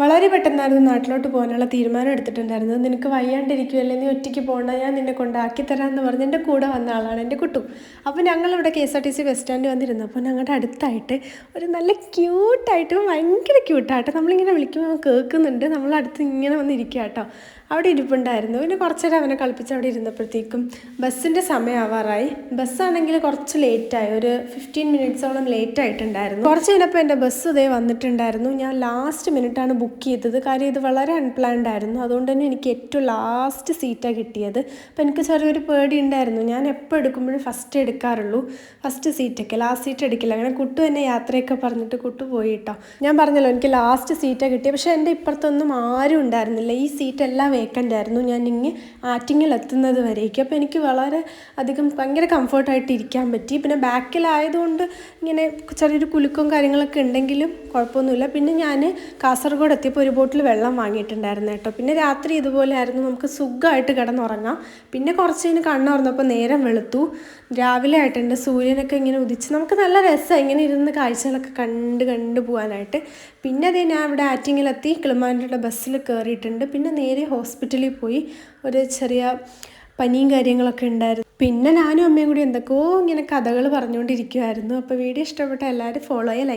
വളരെ പെട്ടെന്നായിരുന്നു നാട്ടിലോട്ട് പോകാനുള്ള തീരുമാനം എടുത്തിട്ടുണ്ടായിരുന്നത്. നിനക്ക് വയ്യാണ്ടിരിക്കുമല്ലേ, നീ ഒറ്റയ്ക്ക് പോകണ്ട, ഞാൻ നിന്നെ കൊണ്ടാക്കി തരാമെന്ന് പറഞ്ഞ് എൻ്റെ കൂടെ വന്ന ആളാണ് എൻ്റെ കുട്ടു. അപ്പോൾ ഞങ്ങളിവിടെ KSRTC ബസ് സ്റ്റാൻഡ് വന്നിരുന്നപ്പോൾ ഞങ്ങളുടെ അടുത്തായിട്ട് ഒരു നല്ല ക്യൂട്ടായിട്ടും ഭയങ്കര ക്യൂട്ടായിട്ട് നമ്മളിങ്ങനെ വിളിക്കുമ്പോൾ കേൾക്കുന്നുണ്ട്, നമ്മളടുത്ത് ഇങ്ങനെ വന്നിരിക്കുക കേട്ടോ. അവിടെ ഇരിപ്പുണ്ടായിരുന്നു. പിന്നെ കുറച്ച് നേരം അവനെ കളിപ്പിച്ച് അവിടെ ഇരുന്നപ്പോഴത്തേക്കും ബസ്സിൻ്റെ സമയം ആവാറായി. ബസ്സാണെങ്കിൽ കുറച്ച് ലേറ്റായി, ഒരു 15 മിനിറ്റ്സോളം ലേറ്റ് ആയിട്ടുണ്ടായിരുന്നു. കുറച്ച് കഴിഞ്ഞപ്പോൾ എൻ്റെ ബസ് ഇതേ വന്നിട്ടുണ്ടായിരുന്നു. ഞാൻ ലാസ്റ്റ് മിനിറ്റാണ് ബുക്ക് ചെയ്തത്, കാര്യം ഇത് വളരെ അൺപ്ലാൻഡ് ആയിരുന്നു. അതുകൊണ്ട് തന്നെ എനിക്ക് ഏറ്റവും ലാസ്റ്റ് സീറ്റാണ് കിട്ടിയത്. അപ്പോൾ എനിക്ക് ചെറിയൊരു പേടി ഉണ്ടായിരുന്നു. ഞാൻ എപ്പോൾ എടുക്കുമ്പോഴും ഫസ്റ്റ് എടുക്കാറുള്ളൂ, ഫസ്റ്റ് സീറ്റൊക്കെ, ലാസ്റ്റ് സീറ്റ് എടുക്കില്ല. അങ്ങനെ കുട്ടു എന്നെ യാത്രയൊക്കെ പറഞ്ഞിട്ട് കുട്ടു പോയി കേട്ടോ. ഞാൻ പറഞ്ഞല്ലോ എനിക്ക് ലാസ്റ്റ് സീറ്റാണ് കിട്ടിയത്. പക്ഷേ എൻ്റെ ഇപ്പുറത്തൊന്നും ആരും ഉണ്ടായിരുന്നില്ല, ഈ സീറ്റെല്ലാം വേക്കൻ്റ് ആയിരുന്നു. ഞാൻ ആറ്റിങ്ങിൽ എത്തുന്നത് വരേക്കും. അപ്പോൾ എനിക്ക് വളരെ അധികം ഭയങ്കര കംഫർട്ടായിട്ട് ഇരിക്കാൻ പറ്റി. പിന്നെ ബാക്കിലായതുകൊണ്ട് ഇങ്ങനെ ചെറിയൊരു കുലുക്കവും കാര്യങ്ങളൊക്കെ ഉണ്ടെങ്കിലും കുഴപ്പമൊന്നുമില്ല. പിന്നെ ഞാൻ കാസർഗോഡ് എത്തിയപ്പോൾ ഒരു ബോട്ടിൽ വെള്ളം വാങ്ങിയിട്ടുണ്ടായിരുന്നു കേട്ടോ. പിന്നെ രാത്രി ഇതുപോലെ ആയിരുന്നു, നമുക്ക് സുഖമായിട്ട് കിടന്നുറങ്ങാം. പിന്നെ കുറച്ച് കഴിഞ്ഞ് കണ്ണുറന്നപ്പോൾ നേരം വെളുത്തു, രാവിലെ ആയിട്ടുണ്ട്, സൂര്യനൊക്കെ ഇങ്ങനെ ഉദിച്ച് നമുക്ക് നല്ല രസമാണ് ഇങ്ങനെ ഇരുന്ന് കാഴ്ചകളൊക്കെ കണ്ട് പോകാനായിട്ട്. പിന്നെ അതേ ഞാൻ ഇവിടെ ആറ്റിങ്ങിലെത്തി, കിളിമാനൂരുടെ ബസ്സിൽ കയറിയിട്ടുണ്ട്. പിന്നെ നേരെ ഹോസ്പിറ്റലിൽ പോയി, ഒരു ചെറിയ പനിയും കാര്യങ്ങളൊക്കെ ഉണ്ടായിരുന്നു. പിന്നെ ഞാനും അമ്മയും കൂടി എന്തൊക്കെയോ ഇങ്ങനെ കഥകൾ പറഞ്ഞുകൊണ്ടിരിക്കുമായിരുന്നു. അപ്പോൾ വീഡിയോ ഇഷ്ടപ്പെട്ട എല്ലാവരും ഫോളോ ചെയ്യാൻ